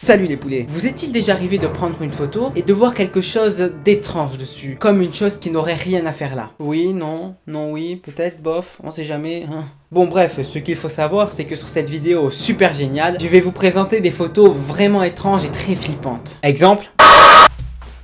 Salut les poulets. Vous est-il déjà arrivé de prendre une photo et de voir quelque chose d'étrange dessus? Comme une chose qui n'aurait rien à faire là? Oui, non, non, oui, peut-être, bof, on sait jamais. Bon bref, ce qu'il faut savoir, c'est que sur cette vidéo super géniale, je vais vous présenter des photos vraiment étranges et très flippantes. Exemple.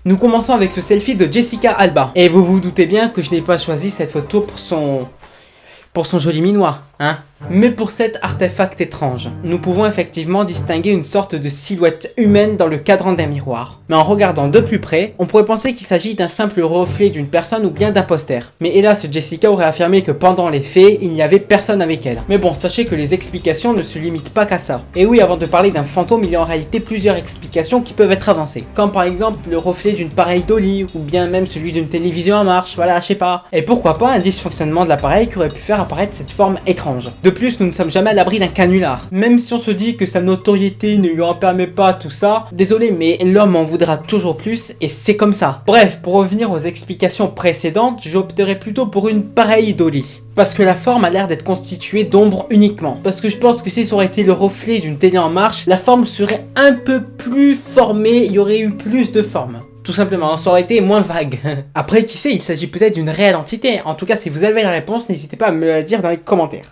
Nous commençons avec ce selfie de Jessica Alba. Et vous vous doutez bien que je n'ai pas choisi cette photo pour son joli minois, hein? Mais pour cet artefact étrange, nous pouvons effectivement distinguer une sorte de silhouette humaine dans le cadran d'un miroir. Mais en regardant de plus près, on pourrait penser qu'il s'agit d'un simple reflet d'une personne ou bien d'un poster. Mais hélas, Jessica aurait affirmé que pendant les faits, il n'y avait personne avec elle. Mais bon, sachez que les explications ne se limitent pas qu'à ça. Et oui, avant de parler d'un fantôme, il y a en réalité plusieurs explications qui peuvent être avancées. Comme par exemple le reflet d'une pareille dolly, ou bien même celui d'une télévision en marche, voilà, je sais pas. Et pourquoi pas un dysfonctionnement de l'appareil qui aurait pu faire apparaître cette forme étrange. De plus, nous ne sommes jamais à l'abri d'un canular. Même si on se dit que sa notoriété ne lui en permet pas tout ça, désolé, mais l'homme en voudra toujours plus et c'est comme ça. Bref, pour revenir aux explications précédentes, j'opterais plutôt pour une pareille dolly. Parce que la forme a l'air d'être constituée d'ombre uniquement. Parce que je pense que si ça aurait été le reflet d'une télé en marche, la forme serait un peu plus formée, il y aurait eu plus de forme. Tout simplement, ça aurait été moins vague. Après, qui sait, il s'agit peut-être d'une réelle entité. En tout cas, si vous avez la réponse, n'hésitez pas à me la dire dans les commentaires.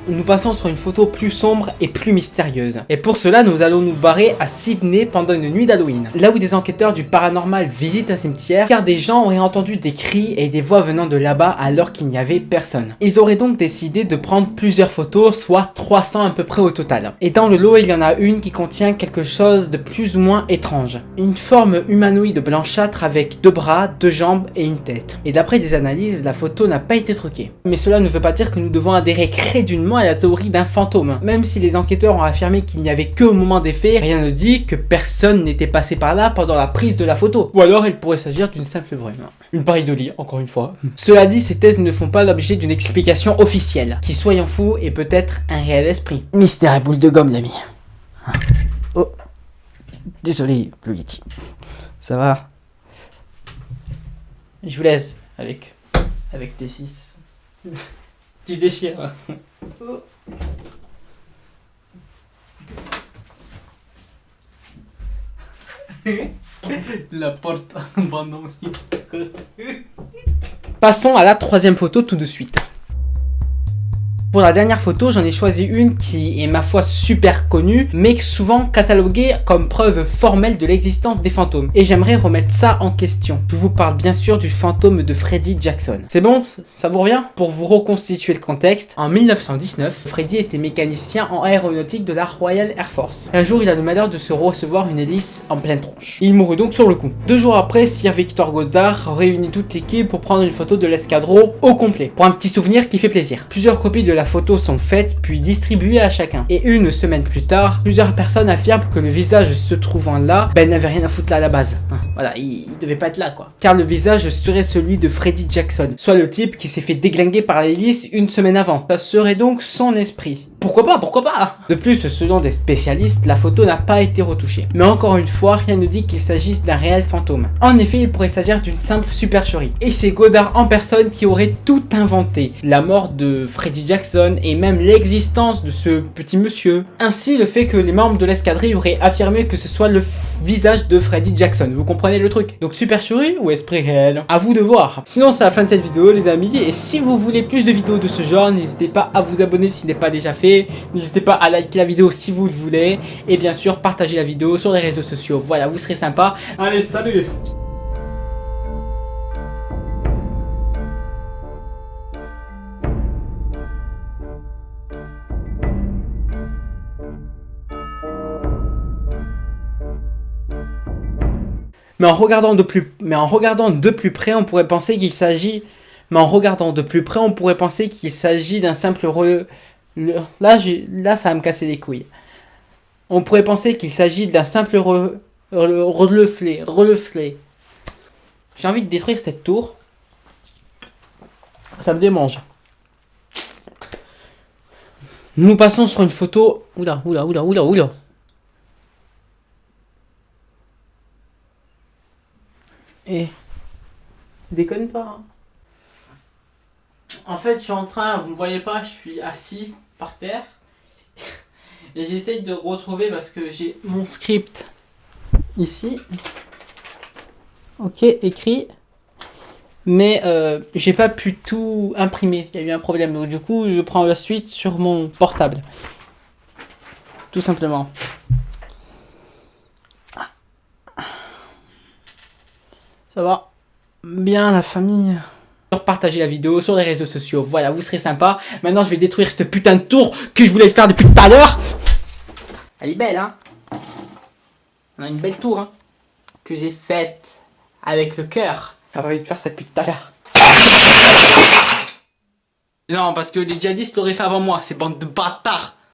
Nous passons sur une photo plus sombre et plus mystérieuse. Et pour cela, nous allons nous barrer à Sydney pendant une nuit d'Halloween. Là où des enquêteurs du paranormal visitent un cimetière, car des gens auraient entendu des cris et des voix venant de là-bas alors qu'il n'y avait personne. Ils auraient donc décidé de prendre plusieurs photos, soit 300 à peu près au total. Et dans le lot, il y en a une qui contient quelque chose de plus ou moins étrange. Une forme humanoïde blanchâtre avec 2 bras, 2 jambes et une tête. Et d'après des analyses, la photo n'a pas été truquée. Mais cela ne veut pas dire que nous devons adhérer crédulement à la théorie d'un fantôme. Même si les enquêteurs ont affirmé qu'il n'y avait que au moment des faits, rien ne dit que personne n'était passé par là pendant la prise de la photo. Ou alors il pourrait s'agir d'une simple brume. Une pareille dolly, encore une fois. Cela dit, ces thèses ne font pas l'objet d'une explication officielle, qui, soyons fous, est peut-être un réel esprit. Mystère et boule de gomme, l'ami. Oh, désolé, le Yeti. Ça va? Je vous laisse avec T6. Tu déchires. Oh. La porte abandonnée. Passons à la troisième photo tout de suite. Pour la dernière photo, j'en ai choisi une qui est ma foi super connue, mais souvent cataloguée comme preuve formelle de l'existence des fantômes. Et j'aimerais remettre ça en question. Je vous parle bien sûr du fantôme de Freddie Jackson. C'est bon? Ça vous revient? Pour vous reconstituer le contexte, en 1919, Freddie était mécanicien en aéronautique de la Royal Air Force. Un jour, il a le malheur de se recevoir une hélice en pleine tronche. Il mourut donc sur le coup. 2 jours après, Sir Victor Goddard réunit toute l'équipe pour prendre une photo de l'escadron au complet, pour un petit souvenir qui fait plaisir. Plusieurs copies de la photos sont faites puis distribuées à chacun. Et une semaine plus tard, plusieurs personnes affirment que le visage se trouvant là, n'avait rien à foutre là à la base. Voilà, il devait pas être là quoi. Car le visage serait celui de Freddie Jackson, soit le type qui s'est fait déglinguer par l'hélice une semaine avant. Ça serait donc son esprit. Pourquoi pas, pourquoi pas? De plus, selon des spécialistes, la photo n'a pas été retouchée. Mais encore une fois, rien ne dit qu'il s'agisse d'un réel fantôme. En effet, il pourrait s'agir d'une simple supercherie. Et c'est Goddard en personne qui aurait tout inventé. La mort de Freddie Jackson et même l'existence de ce petit monsieur. Ainsi, le fait que les membres de l'escadrille auraient affirmé que ce soit le visage de Freddie Jackson. Vous comprenez le truc? Donc supercherie ou esprit réel? À vous de voir. Sinon, c'est la fin de cette vidéo les amis. Et si vous voulez plus de vidéos de ce genre, n'hésitez pas à vous abonner si ce n'est pas déjà fait. N'hésitez pas à liker la vidéo si vous le voulez. Et bien sûr, partagez la vidéo sur les réseaux sociaux. Voilà, vous serez sympa. Allez, salut! Mais en regardant de plus près, on pourrait penser qu'il s'agit d'un simple Là, ça va me casser les couilles. On pourrait penser qu'il s'agit d'un simple reflet. J'ai envie de détruire cette tour. Ça me démange. Nous passons sur une photo. Oula. Et déconne pas. En fait, je suis en train, vous me voyez pas, je suis assis par terre Et j'essaye de retrouver parce que j'ai mon script ici. Ok, écrit. Mais j'ai pas pu tout imprimer. Il y a eu un problème. Donc du coup, je prends la suite sur mon portable. Tout simplement. Ça va bien la famille. Partagez la vidéo sur les réseaux sociaux. Voilà, vous serez sympa. Maintenant, je vais détruire cette putain de tour que je voulais le faire depuis tout à l'heure. Elle est belle, hein. On a une belle tour, hein. Que j'ai faite avec le cœur. J'avais envie de faire ça depuis tout à l'heure. Non, parce que les djihadistes l'auraient fait avant moi, ces bandes de bâtards.